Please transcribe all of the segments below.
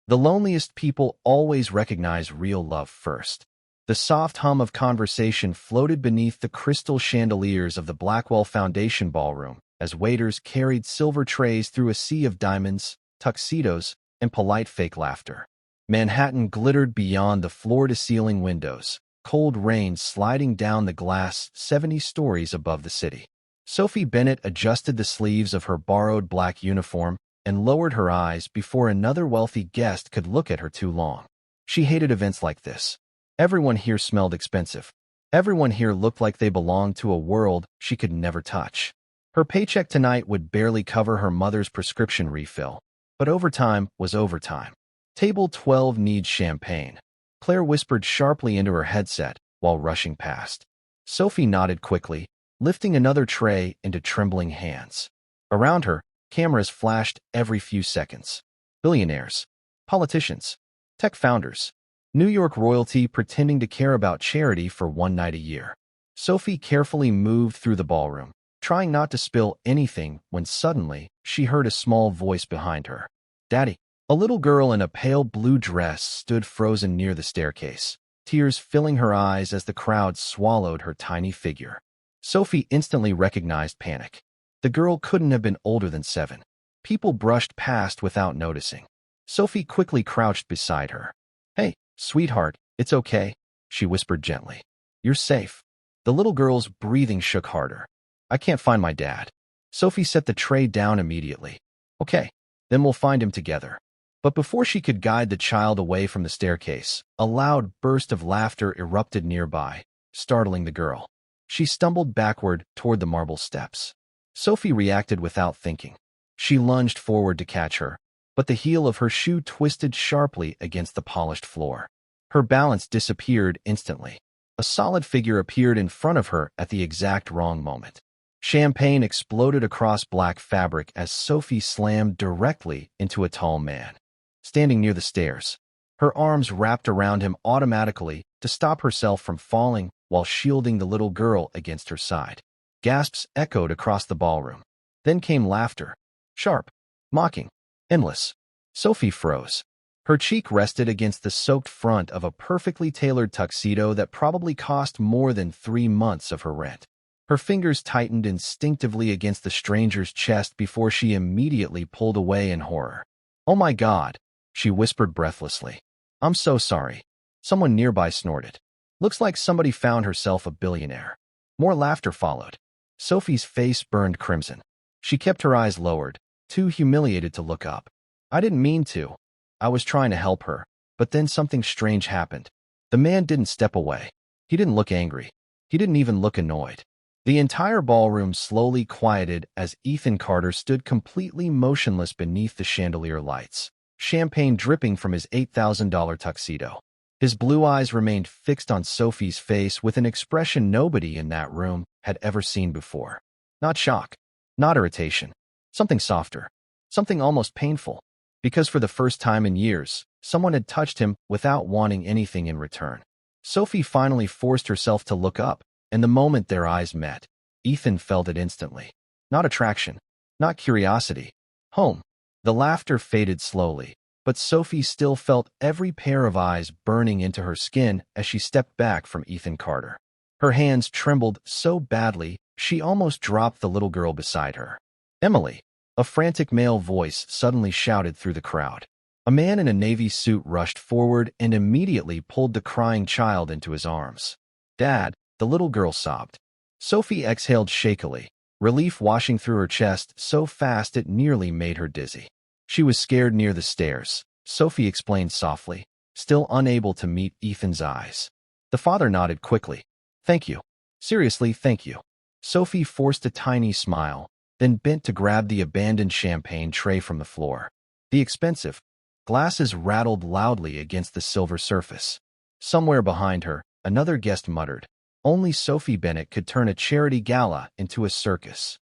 The loneliest people always recognize real love first. The soft hum of conversation floated beneath the crystal chandeliers of the Blackwell Foundation ballroom as waiters carried silver trays through a sea of diamonds, tuxedos, and polite fake laughter. Manhattan glittered beyond the floor-to-ceiling windows, cold rain sliding down the glass 70 stories above the city. Sophie Bennett adjusted the sleeves of her borrowed black uniform and lowered her eyes before another wealthy guest could look at her too long. She hated events like this. Everyone here smelled expensive. Everyone here looked like they belonged to a world she could never touch. Her paycheck tonight would barely cover her mother's prescription refill, but overtime was overtime. Table 12 needs champagne, Claire whispered sharply into her headset while rushing past. Sophie nodded quickly, lifting another tray into trembling hands. Around her, cameras flashed every few seconds. Billionaires, politicians, tech founders, New York royalty pretending to care about charity for one night a year. Sophie carefully moved through the ballroom, trying not to spill anything when suddenly she heard a small voice behind her. "Daddy." A little girl in a pale blue dress stood frozen near the staircase, tears filling her eyes as the crowd swallowed her tiny figure. Sophie instantly recognized panic. The girl couldn't have been older than 7. People brushed past without noticing. Sophie quickly crouched beside her. "Hey, sweetheart, it's okay," she whispered gently. "You're safe." The little girl's breathing shook harder. "I can't find my dad." Sophie set the tray down immediately. "Okay, then we'll find him together." But before she could guide the child away from the staircase, a loud burst of laughter erupted nearby, startling the girl. She stumbled backward toward the marble steps. Sophie reacted without thinking. She lunged forward to catch her, but the heel of her shoe twisted sharply against the polished floor. Her balance disappeared instantly. A solid figure appeared in front of her at the exact wrong moment. Champagne exploded across black fabric as Sophie slammed directly into a tall man standing near the stairs. Her arms wrapped around him automatically to stop herself from falling while shielding the little girl against her side. Gasps echoed across the ballroom. Then came laughter. Sharp, mocking, endless. Sophie froze. Her cheek rested against the soaked front of a perfectly tailored tuxedo that probably cost more than 3 months of her rent. Her fingers tightened instinctively against the stranger's chest before she immediately pulled away in horror. "Oh my God," she whispered breathlessly. "I'm so sorry." Someone nearby snorted. "Looks like somebody found herself a billionaire." More laughter followed. Sophie's face burned crimson. She kept her eyes lowered, too humiliated to look up. "I didn't mean to. I was trying to help her, but then something strange happened." The man didn't step away. He didn't look angry. He didn't even look annoyed. The entire ballroom slowly quieted as Ethan Carter stood completely motionless beneath the chandelier lights, champagne dripping from his $8,000 tuxedo. His blue eyes remained fixed on Sophie's face with an expression nobody in that room had ever seen before. Not shock, not irritation, something softer, something almost painful, because for the first time in years, someone had touched him without wanting anything in return. Sophie finally forced herself to look up, and the moment their eyes met, Ethan felt it instantly. Not attraction, not curiosity. Home. The laughter faded slowly, but Sophie still felt every pair of eyes burning into her skin as she stepped back from Ethan Carter. Her hands trembled so badly, she almost dropped the little girl beside her. "Emily!" A frantic male voice suddenly shouted through the crowd. A man in a navy suit rushed forward and immediately pulled the crying child into his arms. "Dad!" the little girl sobbed. Sophie exhaled shakily, relief washing through her chest so fast it nearly made her dizzy. "She was scared near the stairs," Sophie explained softly, still unable to meet Ethan's eyes. The father nodded quickly. "Thank you. Seriously, thank you." Sophie forced a tiny smile, then bent to grab the abandoned champagne tray from the floor. The expensive glasses rattled loudly against the silver surface. Somewhere behind her, another guest muttered, "Only Sophie Bennett could turn a charity gala into a circus."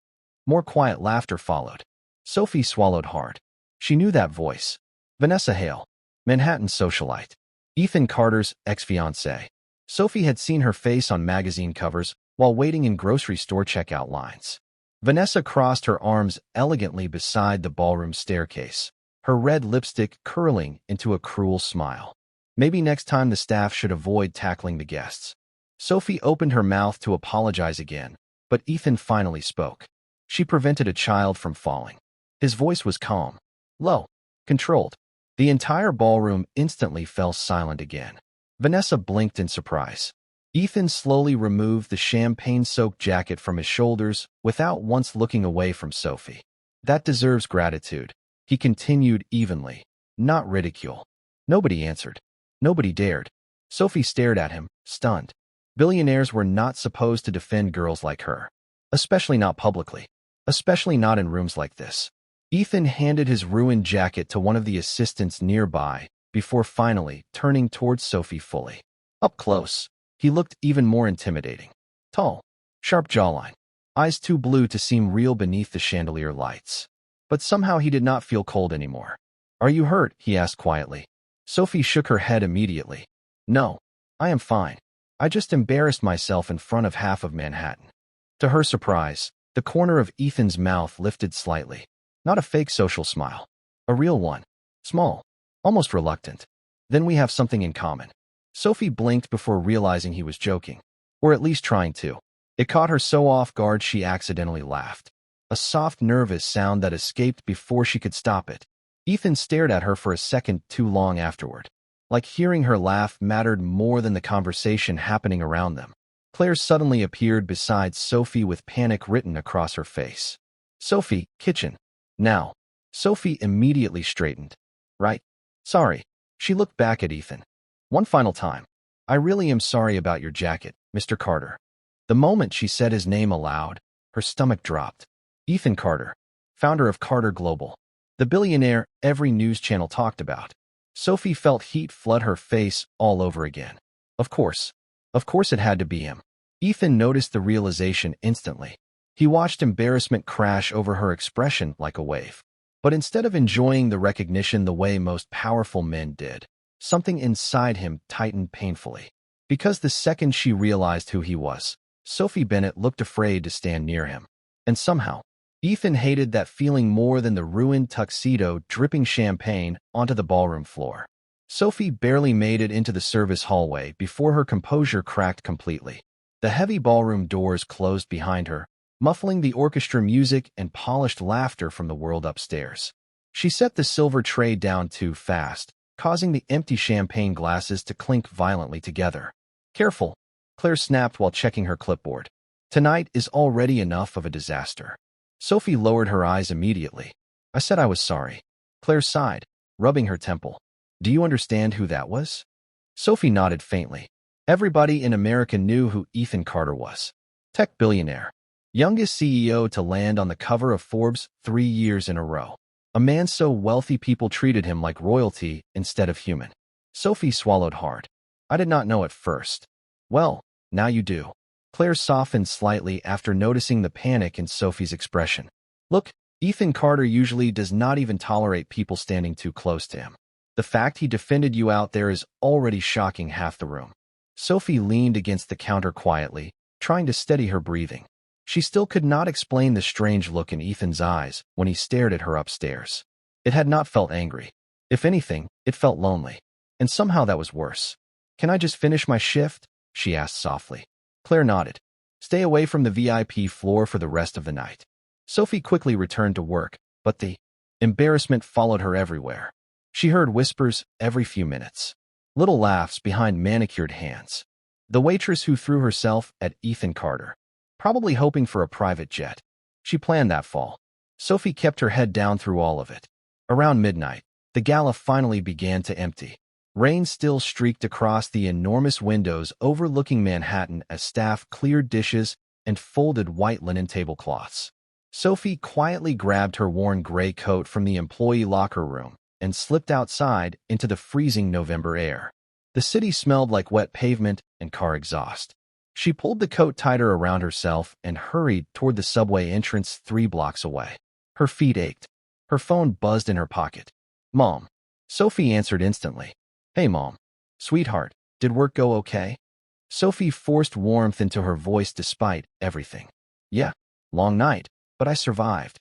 More quiet laughter followed. Sophie swallowed hard. She knew that voice. Vanessa Hale, Manhattan socialite. Ethan Carter's ex-fiancée. Sophie had seen her face on magazine covers while waiting in grocery store checkout lines. Vanessa crossed her arms elegantly beside the ballroom staircase, her red lipstick curling into a cruel smile. Maybe next time the staff should avoid tackling the guests. Sophie opened her mouth to apologize again, but Ethan finally spoke. She prevented a child from falling. His voice was calm, low, controlled. The entire ballroom instantly fell silent again. Vanessa blinked in surprise. Ethan slowly removed the champagne-soaked jacket from his shoulders without once looking away from Sophie. That deserves gratitude, he continued evenly, not ridicule. Nobody answered. Nobody dared. Sophie stared at him, stunned. Billionaires were not supposed to defend girls like her. Especially not publicly. Especially not in rooms like this. Ethan handed his ruined jacket to one of the assistants nearby before finally turning towards Sophie fully. Up close, he looked even more intimidating. Tall, sharp jawline, eyes too blue to seem real beneath the chandelier lights. But somehow he did not feel cold anymore. "Are you hurt?" he asked quietly. Sophie shook her head immediately. "No, I am fine. I just embarrassed myself in front of half of Manhattan." To her surprise, the corner of Ethan's mouth lifted slightly. Not a fake social smile. A real one. Small. Almost reluctant. "Then we have something in common." Sophie blinked before realizing he was joking. Or at least trying to. It caught her so off guard she accidentally laughed. A soft, nervous sound that escaped before she could stop it. Ethan stared at her for a second too long afterward. Like hearing her laugh mattered more than the conversation happening around them. Claire suddenly appeared beside Sophie with panic written across her face. "Sophie, kitchen. Now." Sophie immediately straightened. "Right. Sorry." She looked back at Ethan. "One final time. I really am sorry about your jacket, Mr. Carter." The moment she said his name aloud, her stomach dropped. Ethan Carter, founder of Carter Global. The billionaire every news channel talked about. Sophie felt heat flood her face all over again. Of course it had to be him. Ethan noticed the realization instantly. He watched embarrassment crash over her expression like a wave. But instead of enjoying the recognition the way most powerful men did, something inside him tightened painfully. Because the second she realized who he was, Sophie Bennett looked afraid to stand near him. And somehow, Ethan hated that feeling more than the ruined tuxedo dripping champagne onto the ballroom floor. Sophie barely made it into the service hallway before her composure cracked completely. The heavy ballroom doors closed behind her, muffling the orchestra music and polished laughter from the world upstairs. She set the silver tray down too fast, causing the empty champagne glasses to clink violently together. "Careful," Claire snapped while checking her clipboard. "Tonight is already enough of a disaster." Sophie lowered her eyes immediately. "I said I was sorry." Claire sighed, rubbing her temple. "Do you understand who that was?" Sophie nodded faintly. Everybody in America knew who Ethan Carter was. Tech billionaire. Youngest CEO to land on the cover of Forbes 3 years in a row. A man so wealthy people treated him like royalty instead of human. Sophie swallowed hard. "I did not know at first." "Well, now you do." Claire softened slightly after noticing the panic in Sophie's expression. "Look, Ethan Carter usually does not even tolerate people standing too close to him. The fact he defended you out there is already shocking half the room." Sophie leaned against the counter quietly, trying to steady her breathing. She still could not explain the strange look in Ethan's eyes when he stared at her upstairs. It had not felt angry. If anything, it felt lonely. And somehow that was worse. "Can I just finish my shift?" she asked softly. Claire nodded. "Stay away from the VIP floor for the rest of the night." Sophie quickly returned to work, but the embarrassment followed her everywhere. She heard whispers every few minutes. Little laughs behind manicured hands. The waitress who threw herself at Ethan Carter. Probably hoping for a private jet. She planned that fall. Sophie kept her head down through all of it. Around midnight, the gala finally began to empty. Rain still streaked across the enormous windows overlooking Manhattan as staff cleared dishes and folded white linen tablecloths. Sophie quietly grabbed her worn gray coat from the employee locker room and slipped outside into the freezing November air. The city smelled like wet pavement and car exhaust. She pulled the coat tighter around herself and hurried toward the subway entrance 3 blocks away. Her feet ached. Her phone buzzed in her pocket. "Mom." Sophie answered instantly. "Hey, Mom. Sweetheart, did work go okay?" Sophie forced warmth into her voice despite everything. "Yeah, long night, but I survived."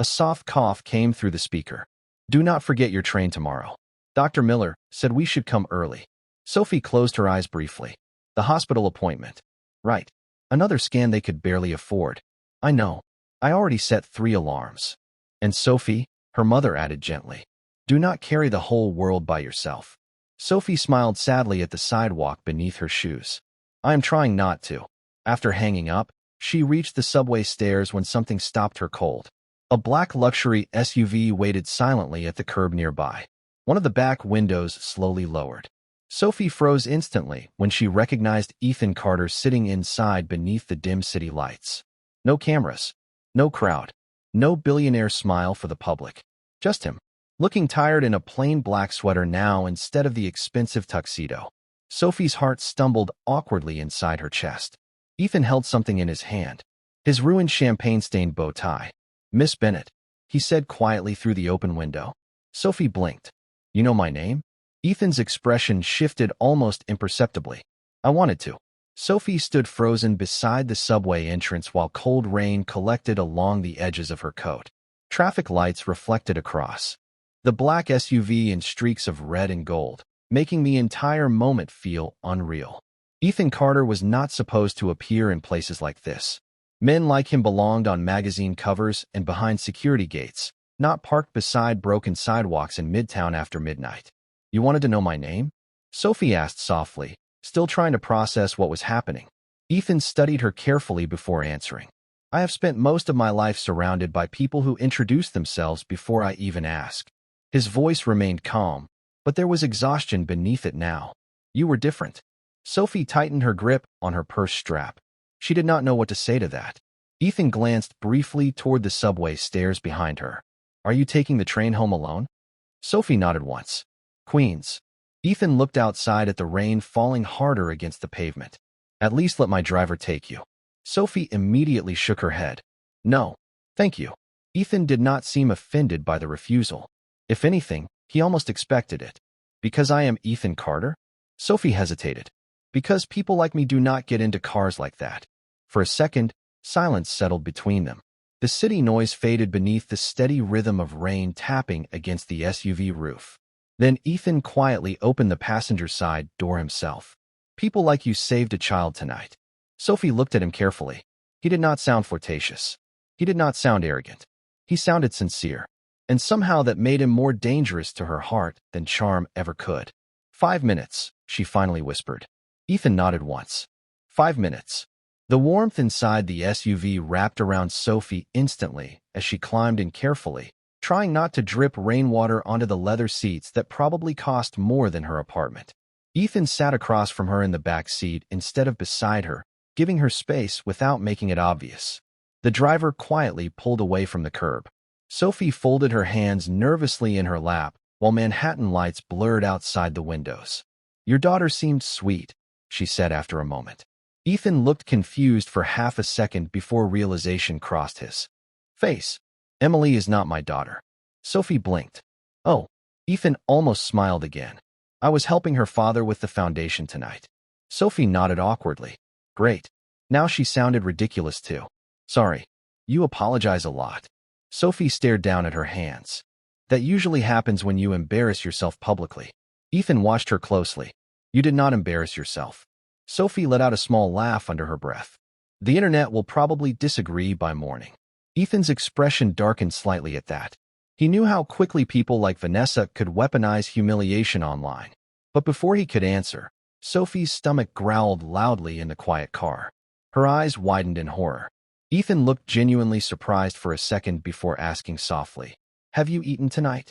A soft cough came through the speaker. Do not forget your train tomorrow. Dr. Miller said we should come early. Sophie closed her eyes briefly. The hospital appointment. Right. Another scan they could barely afford. I know. I already set 3 alarms. And Sophie, her mother added gently, do not carry the whole world by yourself. Sophie smiled sadly at the sidewalk beneath her shoes. I am trying not to. After hanging up, she reached the subway stairs when something stopped her cold. A black luxury SUV waited silently at the curb nearby. One of the back windows slowly lowered. Sophie froze instantly when she recognized Ethan Carter sitting inside beneath the dim city lights. No cameras, no crowd, no billionaire smile for the public. Just him, looking tired in a plain black sweater now instead of the expensive tuxedo. Sophie's heart stumbled awkwardly inside her chest. Ethan held something in his hand. His ruined champagne-stained bow tie. Miss Bennett, he said quietly through the open window. Sophie blinked. You know my name? Ethan's expression shifted almost imperceptibly. I wanted to. Sophie stood frozen beside the subway entrance while cold rain collected along the edges of her coat. Traffic lights reflected across the black SUV in streaks of red and gold, making the entire moment feel unreal. Ethan Carter was not supposed to appear in places like this. Men like him belonged on magazine covers and behind security gates, not parked beside broken sidewalks in Midtown after midnight. You wanted to know my name? Sophie asked softly, still trying to process what was happening. Ethan studied her carefully before answering. I have spent most of my life surrounded by people who introduce themselves before I even ask. His voice remained calm, but there was exhaustion beneath it now. You were different. Sophie tightened her grip on her purse strap. She did not know what to say to that. Ethan glanced briefly toward the subway stairs behind her. Are you taking the train home alone? Sophie nodded once. Queens. Ethan looked outside at the rain falling harder against the pavement. At least let my driver take you. Sophie immediately shook her head. No, thank you. Ethan did not seem offended by the refusal. If anything, he almost expected it. Because I am Ethan Carter? Sophie hesitated. Because people like me do not get into cars like that. For a second, silence settled between them. The city noise faded beneath the steady rhythm of rain tapping against the SUV roof. Then Ethan quietly opened the passenger side door himself. People like you saved a child tonight. Sophie looked at him carefully. He did not sound flirtatious. He did not sound arrogant. He sounded sincere. And somehow that made him more dangerous to her heart than charm ever could. 5 minutes, she finally whispered. Ethan nodded once. 5 minutes. The warmth inside the SUV wrapped around Sophie instantly as she climbed in carefully, trying not to drip rainwater onto the leather seats that probably cost more than her apartment. Ethan sat across from her in the back seat instead of beside her, giving her space without making it obvious. The driver quietly pulled away from the curb. Sophie folded her hands nervously in her lap while Manhattan lights blurred outside the windows. Your daughter seemed sweet, she said after a moment. Ethan looked confused for half a second before realization crossed his face. Emily is not my daughter. Sophie blinked. Oh, Ethan almost smiled again. I was helping her father with the foundation tonight. Sophie nodded awkwardly. Great. Now she sounded ridiculous too. Sorry. You apologize a lot. Sophie stared down at her hands. That usually happens when you embarrass yourself publicly. Ethan watched her closely. You did not embarrass yourself. Sophie let out a small laugh under her breath. The internet will probably disagree by morning. Ethan's expression darkened slightly at that. He knew how quickly people like Vanessa could weaponize humiliation online. But before he could answer, Sophie's stomach growled loudly in the quiet car. Her eyes widened in horror. Ethan looked genuinely surprised for a second before asking softly, Have you eaten tonight?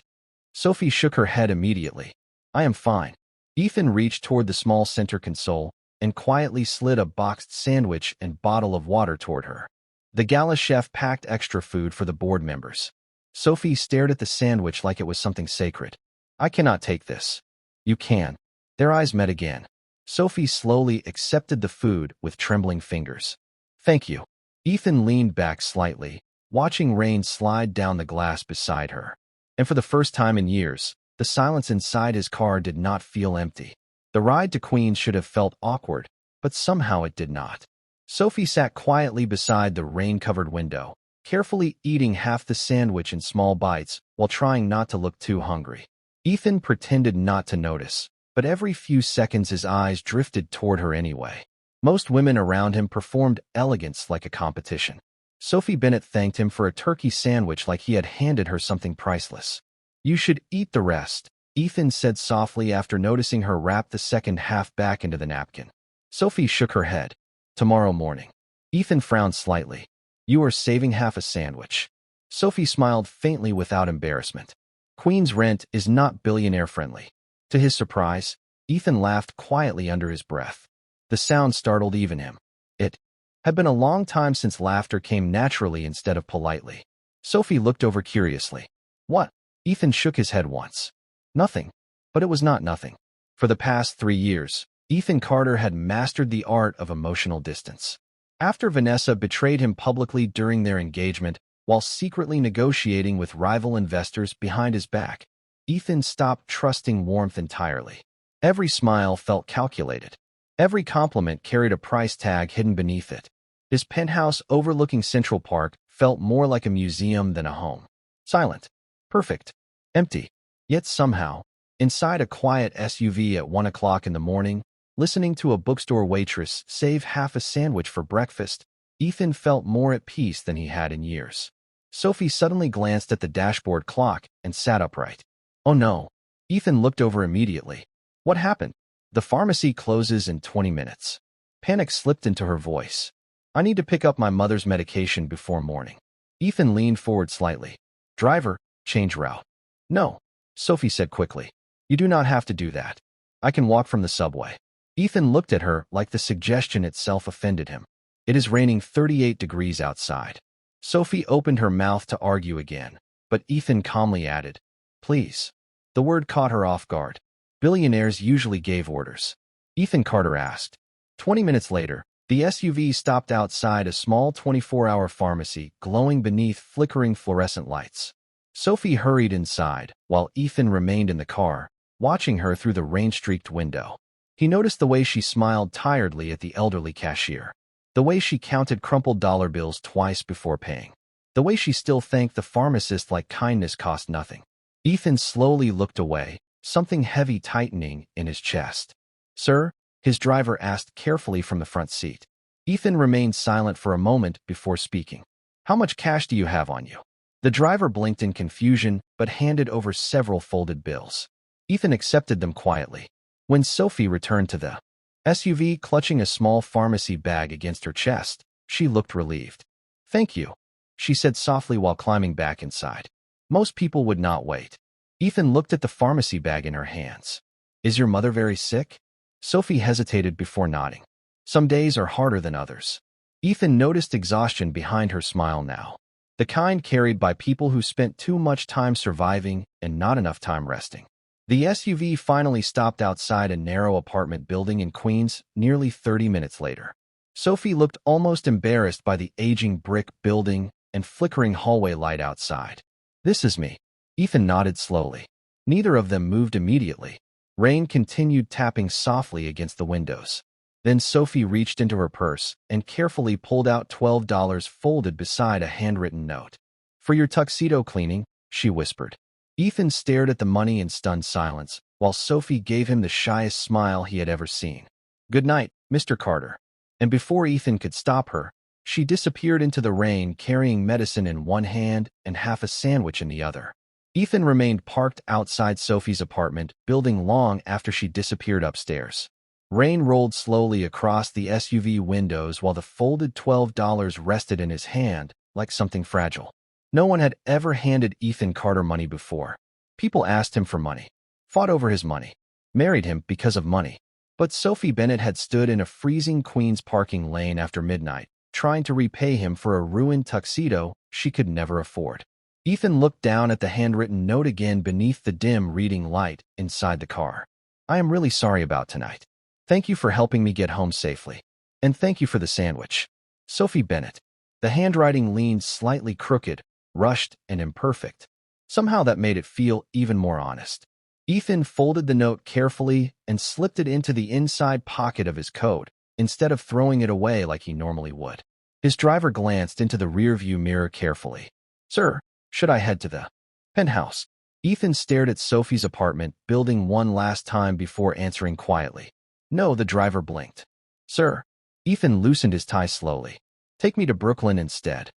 Sophie shook her head immediately. I am fine. Ethan reached toward the small center console and quietly slid a boxed sandwich and bottle of water toward her. The gala chef packed extra food for the board members. Sophie stared at the sandwich like it was something sacred. I cannot take this. You can. Their eyes met again. Sophie slowly accepted the food with trembling fingers. Thank you. Ethan leaned back slightly, watching rain slide down the glass beside her. And for the first time in years, the silence inside his car did not feel empty. The ride to Queens should have felt awkward, but somehow it did not. Sophie sat quietly beside the rain-covered window, carefully eating half the sandwich in small bites while trying not to look too hungry. Ethan pretended not to notice, but every few seconds his eyes drifted toward her anyway. Most women around him performed elegance like a competition. Sophie Bennett thanked him for a turkey sandwich like he had handed her something priceless. "You should eat the rest," Ethan said softly after noticing her wrap the second half back into the napkin. Sophie shook her head. "Tomorrow morning." Ethan frowned slightly. "You are saving half a sandwich." Sophie smiled faintly without embarrassment. "Queen's rent is not billionaire friendly." To his surprise, Ethan laughed quietly under his breath. The sound startled even him. It had been a long time since laughter came naturally instead of politely. Sophie looked over curiously. "What?" Ethan shook his head once. "Nothing." But it was not nothing. For the past 3 years, Ethan Carter had mastered the art of emotional distance. After Vanessa betrayed him publicly during their engagement, while secretly negotiating with rival investors behind his back, Ethan stopped trusting warmth entirely. Every smile felt calculated. Every compliment carried a price tag hidden beneath it. His penthouse overlooking Central Park felt more like a museum than a home. Silent, perfect, empty. Yet somehow, inside a quiet SUV at 1 o'clock in the morning, listening to a bookstore waitress save half a sandwich for breakfast, Ethan felt more at peace than he had in years. Sophie suddenly glanced at the dashboard clock and sat upright. "Oh no." Ethan looked over immediately. "What happened?" "The pharmacy closes in 20 minutes. Panic slipped into her voice. "I need to pick up my mother's medication before morning." Ethan leaned forward slightly. "Driver, change route." "No," Sophie said quickly. "You do not have to do that. I can walk from the subway." Ethan looked at her like the suggestion itself offended him. "It is raining 38 degrees outside." Sophie opened her mouth to argue again, but Ethan calmly added, "Please." The word caught her off guard. Billionaires usually gave orders. Ethan Carter asked. 20 minutes later, the SUV stopped outside a small 24-hour pharmacy glowing beneath flickering fluorescent lights. Sophie hurried inside, while Ethan remained in the car, watching her through the rain-streaked window. He noticed the way she smiled tiredly at the elderly cashier. The way she counted crumpled dollar bills twice before paying. The way she still thanked the pharmacist like kindness cost nothing. Ethan slowly looked away, something heavy tightening in his chest. "Sir?" his driver asked carefully from the front seat. Ethan remained silent for a moment before speaking. "How much cash do you have on you?" The driver blinked in confusion but handed over several folded bills. Ethan accepted them quietly. When Sophie returned to the SUV clutching a small pharmacy bag against her chest, she looked relieved. "Thank you," she said softly while climbing back inside. Most people would not wait. Ethan looked at the pharmacy bag in her hands. "Is your mother very sick?" Sophie hesitated before nodding. "Some days are harder than others." Ethan noticed exhaustion behind her smile now. The kind carried by people who spent too much time surviving and not enough time resting. The SUV finally stopped outside a narrow apartment building in Queens nearly 30 minutes later. Sophie looked almost embarrassed by the aging brick building and flickering hallway light outside. "This is me." Ethan nodded slowly. Neither of them moved immediately. Rain continued tapping softly against the windows. Then Sophie reached into her purse and carefully pulled out $12 folded beside a handwritten note. "For your tuxedo cleaning," she whispered. Ethan stared at the money in stunned silence, while Sophie gave him the shyest smile he had ever seen. "Good night, Mr. Carter." And before Ethan could stop her, she disappeared into the rain carrying medicine in one hand and half a sandwich in the other. Ethan remained parked outside Sophie's apartment building long after she disappeared upstairs. Rain rolled slowly across the SUV windows while the folded $12 rested in his hand like something fragile. No one had ever handed Ethan Carter money before. People asked him for money, fought over his money, married him because of money. But Sophie Bennett had stood in a freezing Queens parking lane after midnight, trying to repay him for a ruined tuxedo she could never afford. Ethan looked down at the handwritten note again beneath the dim reading light inside the car. "I am really sorry about tonight. Thank you for helping me get home safely. And thank you for the sandwich. Sophie Bennett." The handwriting leaned slightly crooked, rushed, and imperfect. Somehow that made it feel even more honest. Ethan folded the note carefully and slipped it into the inside pocket of his coat, instead of throwing it away like he normally would. His driver glanced into the rearview mirror carefully. Sir, should I head to the penthouse? Ethan stared at Sophie's apartment building one last time before answering quietly. No, the driver blinked. Sir. Ethan loosened his tie slowly. Take me to Brooklyn instead.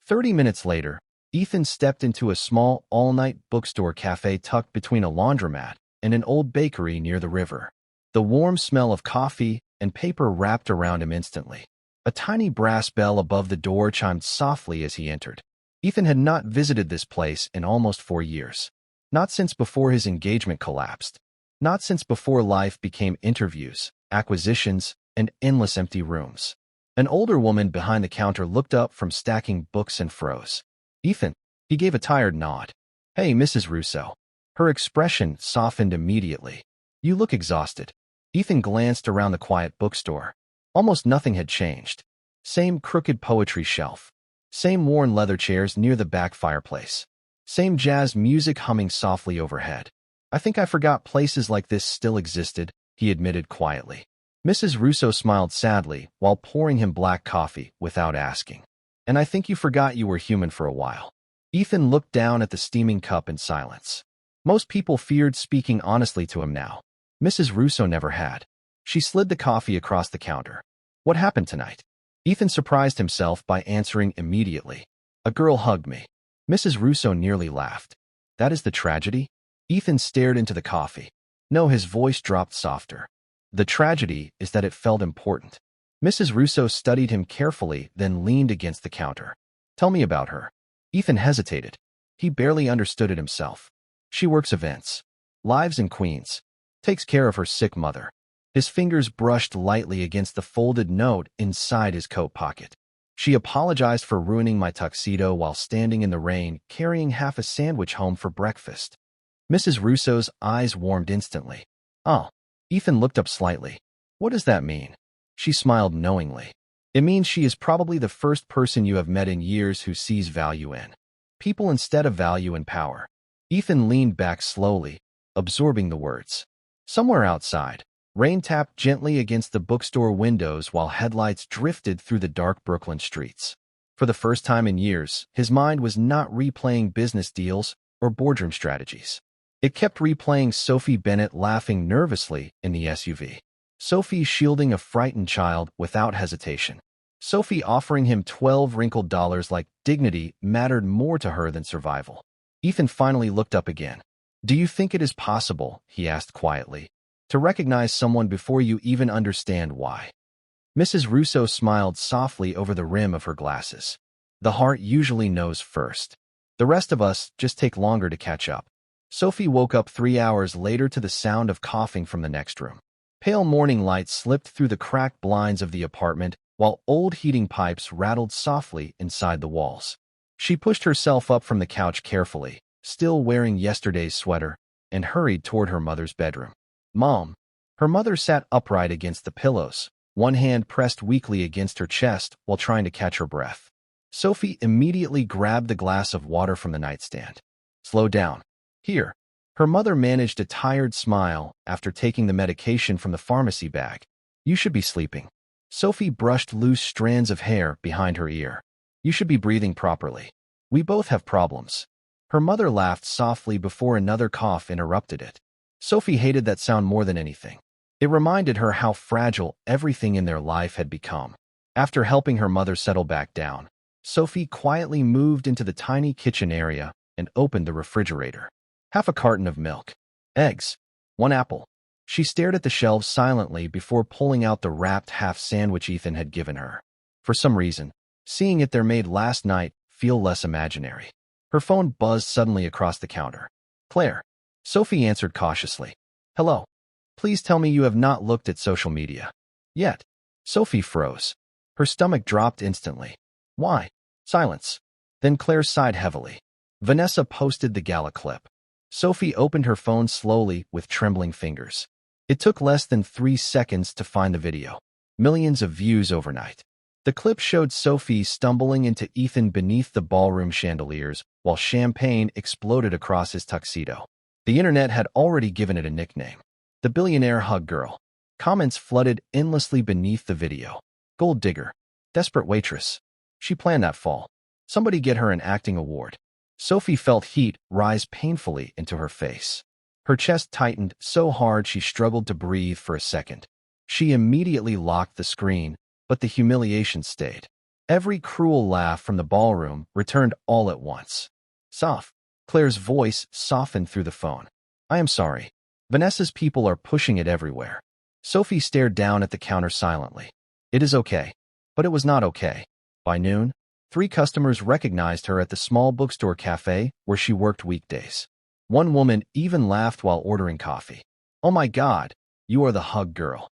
30 minutes later, Ethan stepped into a small, all-night bookstore cafe tucked between a laundromat and an old bakery near the river. The warm smell of coffee and paper wrapped around him instantly. A tiny brass bell above the door chimed softly as he entered. Ethan had not visited this place in almost 4 years. Not since before his engagement collapsed. Not since before life became interviews, acquisitions, and endless empty rooms. An older woman behind the counter looked up from stacking books and froze. Ethan, he gave a tired nod. Hey, Mrs. Russo. Her expression softened immediately. You look exhausted. Ethan glanced around the quiet bookstore. Almost nothing had changed. Same crooked poetry shelf. Same worn leather chairs near the back fireplace. Same jazz music humming softly overhead. I think I forgot places like this still existed, he admitted quietly. Mrs. Russo smiled sadly while pouring him black coffee without asking. And I think you forgot you were human for a while. Ethan looked down at the steaming cup in silence. Most people feared speaking honestly to him now. Mrs. Russo never had. She slid the coffee across the counter. What happened tonight? Ethan surprised himself by answering immediately. A girl hugged me. Mrs. Russo nearly laughed. That is the tragedy? Ethan stared into the coffee. No, his voice dropped softer. The tragedy is that it felt important. Mrs. Russo studied him carefully, then leaned against the counter. Tell me about her. Ethan hesitated. He barely understood it himself. She works events. Lives in Queens. Takes care of her sick mother. His fingers brushed lightly against the folded note inside his coat pocket. She apologized for ruining my tuxedo while standing in the rain, carrying half a sandwich home for breakfast. Mrs. Russo's eyes warmed instantly. Oh. Ethan looked up slightly. What does that mean? She smiled knowingly. It means she is probably the first person you have met in years who sees value in people instead of value in power. Ethan leaned back slowly, absorbing the words. Somewhere outside, rain tapped gently against the bookstore windows while headlights drifted through the dark Brooklyn streets. For the first time in years, his mind was not replaying business deals or boardroom strategies. It kept replaying Sophie Bennett laughing nervously in the SUV. Sophie shielding a frightened child without hesitation. Sophie offering him 12 wrinkled dollars like dignity mattered more to her than survival. Ethan finally looked up again. Do you think it is possible, he asked quietly, to recognize someone before you even understand why? Mrs. Russo smiled softly over the rim of her glasses. The heart usually knows first. The rest of us just take longer to catch up. Sophie woke up 3 hours later to the sound of coughing from the next room. Pale morning light slipped through the cracked blinds of the apartment while old heating pipes rattled softly inside the walls. She pushed herself up from the couch carefully, still wearing yesterday's sweater, and hurried toward her mother's bedroom. Mom. Her mother sat upright against the pillows, one hand pressed weakly against her chest while trying to catch her breath. Sophie immediately grabbed the glass of water from the nightstand. Slow down. Here. Her mother managed a tired smile after taking the medication from the pharmacy bag. You should be sleeping. Sophie brushed loose strands of hair behind her ear. You should be breathing properly. We both have problems. Her mother laughed softly before another cough interrupted it. Sophie hated that sound more than anything. It reminded her how fragile everything in their life had become. After helping her mother settle back down, Sophie quietly moved into the tiny kitchen area and opened the refrigerator. Half a carton of milk. Eggs. 1 apple. She stared at the shelves silently before pulling out the wrapped half sandwich Ethan had given her. For some reason, seeing it there made last night feel less imaginary. Her phone buzzed suddenly across the counter. Claire. Sophie answered cautiously. Hello. Please tell me you have not looked at social media. Yet. Sophie froze. Her stomach dropped instantly. Why? Silence. Then Claire sighed heavily. Vanessa posted the gala clip. Sophie opened her phone slowly with trembling fingers. It took less than 3 seconds to find the video. Millions of views overnight. The clip showed Sophie stumbling into Ethan beneath the ballroom chandeliers while champagne exploded across his tuxedo. The internet had already given it a nickname. The billionaire hug girl. Comments flooded endlessly beneath the video. Gold digger. Desperate waitress. She planned that fall. Somebody get her an acting award. Sophie felt heat rise painfully into her face. Her chest tightened so hard she struggled to breathe for a second. She immediately locked the screen, but the humiliation stayed. Every cruel laugh from the ballroom returned all at once. Soft. Claire's voice softened through the phone. I am sorry. Vanessa's people are pushing it everywhere. Sophie stared down at the counter silently. It is okay. But it was not okay. By noon, 3 customers recognized her at the small bookstore cafe where she worked weekdays. One woman even laughed while ordering coffee. Oh my God, you are the hug girl.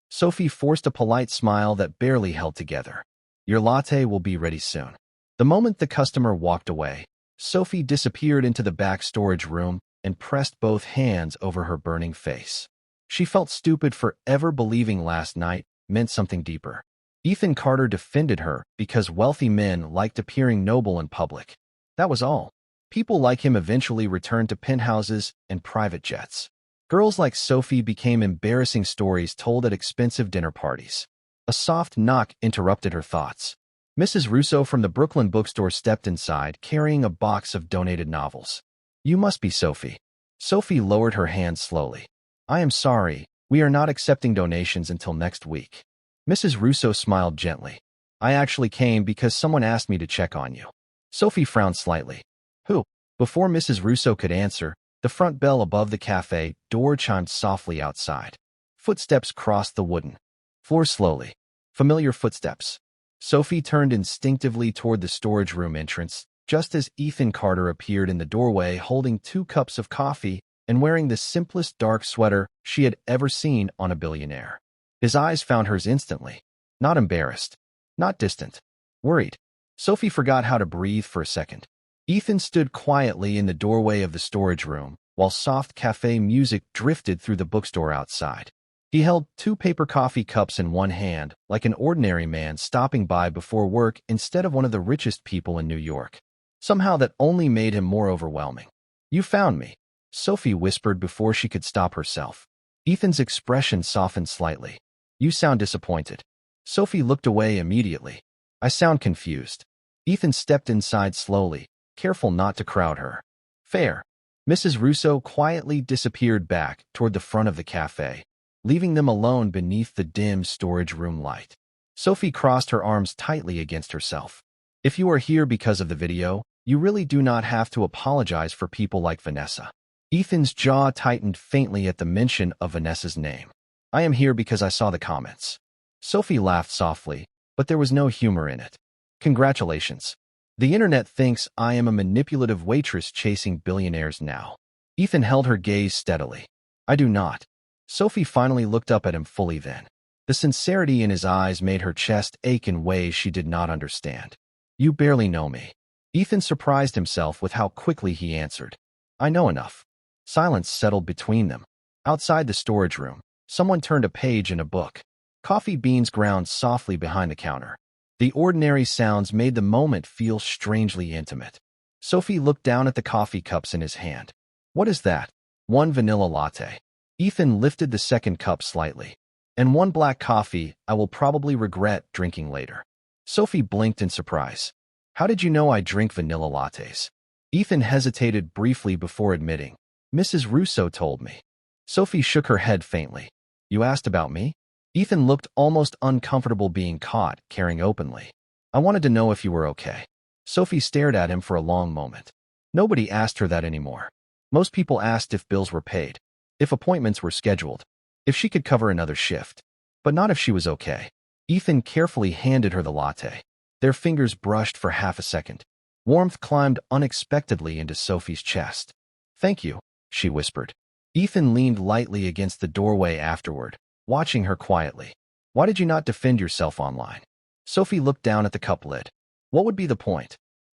Sophie forced a polite smile that barely held together. Your latte will be ready soon. The moment the customer walked away, Sophie disappeared into the back storage room and pressed both hands over her burning face. She felt stupid for ever believing last night meant something deeper. Ethan Carter defended her because wealthy men liked appearing noble in public. That was all. People like him eventually returned to penthouses and private jets. Girls like Sophie became embarrassing stories told at expensive dinner parties. A soft knock interrupted her thoughts. Mrs. Russo from the Brooklyn bookstore stepped inside, carrying a box of donated novels. You must be Sophie. Sophie lowered her hand slowly. I am sorry, we are not accepting donations until next week. Mrs. Russo smiled gently. I actually came because someone asked me to check on you. Sophie frowned slightly. Who? Before Mrs. Russo could answer, the front bell above the cafe door chimed softly outside. Footsteps crossed the wooden floor slowly. Familiar footsteps. Sophie turned instinctively toward the storage room entrance, just as Ethan Carter appeared in the doorway holding 2 cups of coffee and wearing the simplest dark sweater she had ever seen on a billionaire. His eyes found hers instantly. Not embarrassed. Not distant. Worried. Sophie forgot how to breathe for a second. Ethan stood quietly in the doorway of the storage room, while soft cafe music drifted through the bookstore outside. He held 2 paper coffee cups in one hand, like an ordinary man stopping by before work instead of one of the richest people in New York. Somehow that only made him more overwhelming. You found me, Sophie whispered before she could stop herself. Ethan's expression softened slightly. You sound disappointed. Sophie looked away immediately. I sound confused. Ethan stepped inside slowly, careful not to crowd her. Fair. Mrs. Russo quietly disappeared back toward the front of the cafe, leaving them alone beneath the dim storage room light. Sophie crossed her arms tightly against herself. If you are here because of the video, you really do not have to apologize for people like Vanessa. Ethan's jaw tightened faintly at the mention of Vanessa's name. I am here because I saw the comments. Sophie laughed softly, but there was no humor in it. Congratulations. The internet thinks I am a manipulative waitress chasing billionaires now. Ethan held her gaze steadily. I do not. Sophie finally looked up at him fully then. The sincerity in his eyes made her chest ache in ways she did not understand. You barely know me. Ethan surprised himself with how quickly he answered. I know enough. Silence settled between them. Outside the storage room, someone turned a page in a book. Coffee beans ground softly behind the counter. The ordinary sounds made the moment feel strangely intimate. Sophie looked down at the coffee cups in his hand. What is that? 1 vanilla latte. Ethan lifted the second cup slightly. And 1 black coffee I will probably regret drinking later. Sophie blinked in surprise. How did you know I drink vanilla lattes? Ethan hesitated briefly before admitting. Mrs. Russo told me. Sophie shook her head faintly. You asked about me? Ethan looked almost uncomfortable being caught, caring openly. I wanted to know if you were okay. Sophie stared at him for a long moment. Nobody asked her that anymore. Most people asked if bills were paid, if appointments were scheduled, if she could cover another shift, but not if she was okay. Ethan carefully handed her the latte. Their fingers brushed for half a second. Warmth climbed unexpectedly into Sophie's chest. Thank you, she whispered. Ethan leaned lightly against the doorway afterward, watching her quietly. Why did you not defend yourself online? Sophie looked down at the cup lid. What would be the point?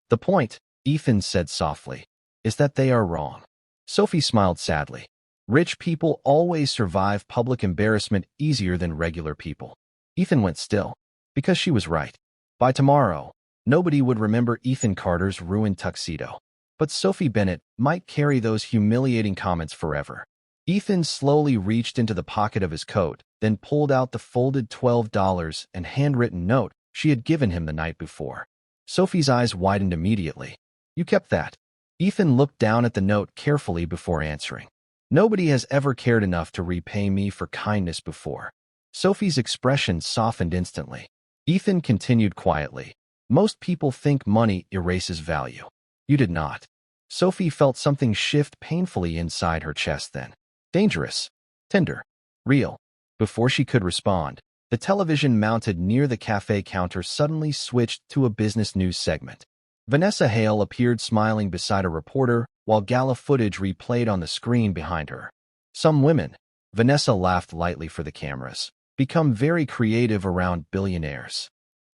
The point, Ethan said softly, is that they are wrong. Sophie smiled sadly. Rich people always survive public embarrassment easier than regular people. Ethan went still, because she was right. By tomorrow, nobody would remember Ethan Carter's ruined tuxedo. But Sophie Bennett might carry those humiliating comments forever. Ethan slowly reached into the pocket of his coat, then pulled out the folded $12 and handwritten note she had given him the night before. Sophie's eyes widened immediately. You kept that. Ethan looked down at the note carefully before answering. Nobody has ever cared enough to repay me for kindness before. Sophie's expression softened instantly. Ethan continued quietly. Most people think money erases value. You did not. Sophie felt something shift painfully inside her chest then. Dangerous. Tender. Real. Before she could respond, the television mounted near the cafe counter suddenly switched to a business news segment. Vanessa Hale appeared smiling beside a reporter while gala footage replayed on the screen behind her. Some women, Vanessa laughed lightly for the cameras, become very creative around billionaires.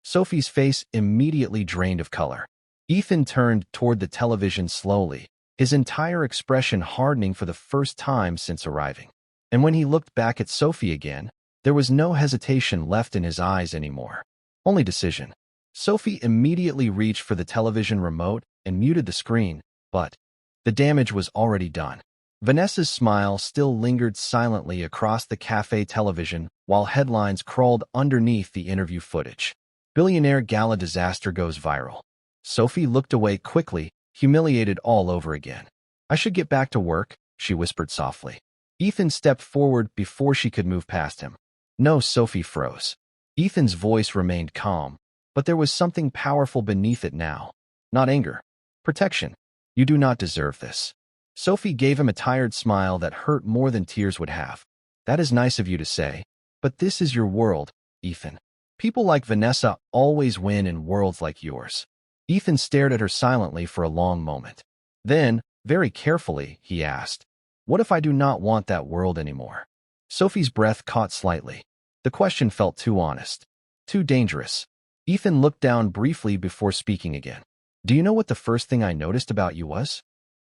Sophie's face immediately drained of color. Ethan turned toward the television slowly, his entire expression hardening for the first time since arriving. And when he looked back at Sophie again, there was no hesitation left in his eyes anymore. Only decision. Sophie immediately reached for the television remote and muted the screen, but the damage was already done. Vanessa's smile still lingered silently across the cafe television while headlines crawled underneath the interview footage. Billionaire gala disaster goes viral. Sophie looked away quickly, humiliated all over again. I should get back to work, she whispered softly. Ethan stepped forward before she could move past him. No, Sophie froze. Ethan's voice remained calm, but there was something powerful beneath it now. Not anger. Protection. You do not deserve this. Sophie gave him a tired smile that hurt more than tears would have. That is nice of you to say, but this is your world, Ethan. People like Vanessa always win in worlds like yours. Ethan stared at her silently for a long moment. Then, very carefully, he asked, what if I do not want that world anymore? Sophie's breath caught slightly. The question felt too honest. Too dangerous. Ethan looked down briefly before speaking again. Do you know what the first thing I noticed about you was?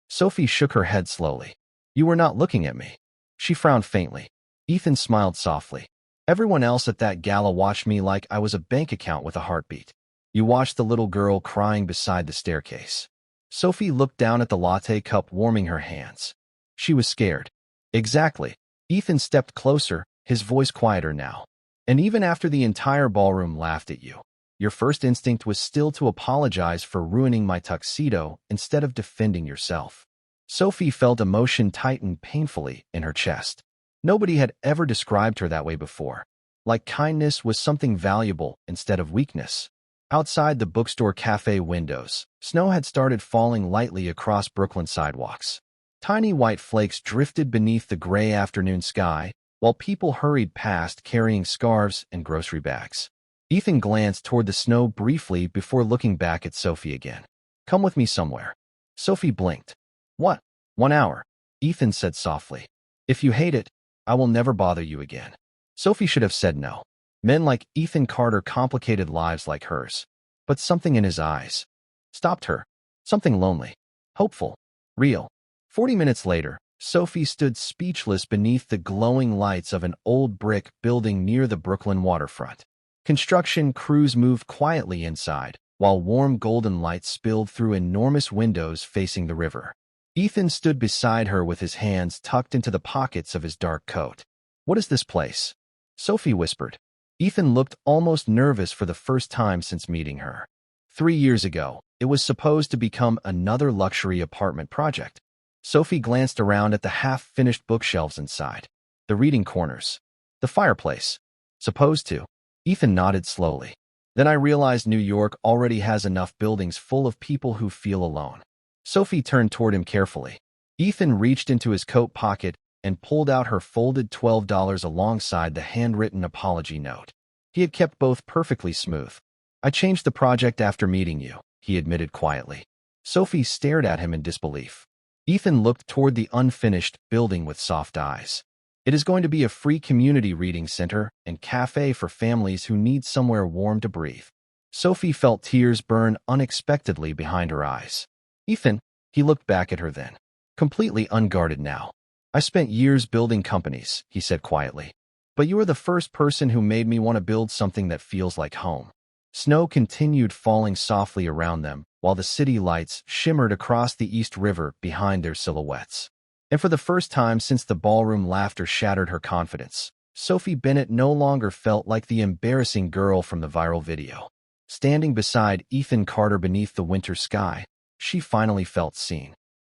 Sophie shook her head slowly. You were not looking at me. She frowned faintly. Ethan smiled softly. Everyone else at that gala watched me like I was a bank account with a heartbeat. You watched the little girl crying beside the staircase. Sophie looked down at the latte cup warming her hands. She was scared. Exactly. Ethan stepped closer, his voice quieter now. And even after the entire ballroom laughed at you, your first instinct was still to apologize for ruining my tuxedo instead of defending yourself. Sophie felt emotion tighten painfully in her chest. Nobody had ever described her that way before. Like kindness was something valuable instead of weakness. Outside the bookstore cafe windows, snow had started falling lightly across Brooklyn sidewalks. Tiny white flakes drifted beneath the gray afternoon sky, while people hurried past carrying scarves and grocery bags. Ethan glanced toward the snow briefly before looking back at Sophie again. Come with me somewhere. Sophie blinked. What? 1 hour, Ethan said softly. If you hate it, I will never bother you again. Sophie should have said no. Men like Ethan Carter complicated lives like hers. But something in his eyes stopped her. Something lonely, hopeful, real. 40 minutes later, Sophie stood speechless beneath the glowing lights of an old brick building near the Brooklyn waterfront. Construction crews moved quietly inside, while warm golden light spilled through enormous windows facing the river. Ethan stood beside her with his hands tucked into the pockets of his dark coat. What is this place? Sophie whispered. Ethan looked almost nervous for the first time since meeting her. 3 years ago, it was supposed to become another luxury apartment project. Sophie glanced around at the half-finished bookshelves inside. The reading corners. The fireplace. Supposed to. Ethan nodded slowly. Then I realized New York already has enough buildings full of people who feel alone. Sophie turned toward him carefully. Ethan reached into his coat pocket and pulled out her folded $12 alongside the handwritten apology note. He had kept both perfectly smooth. I changed the project after meeting you, he admitted quietly. Sophie stared at him in disbelief. Ethan looked toward the unfinished building with soft eyes. It is going to be a free community reading center and cafe for families who need somewhere warm to breathe. Sophie felt tears burn unexpectedly behind her eyes. Ethan, he looked back at her then, completely unguarded now. I spent years building companies, he said quietly. But you are the first person who made me want to build something that feels like home. Snow continued falling softly around them, while the city lights shimmered across the East River behind their silhouettes. And for the first time since the ballroom laughter shattered her confidence, Sophie Bennett no longer felt like the embarrassing girl from the viral video. Standing beside Ethan Carter beneath the winter sky, she finally felt seen.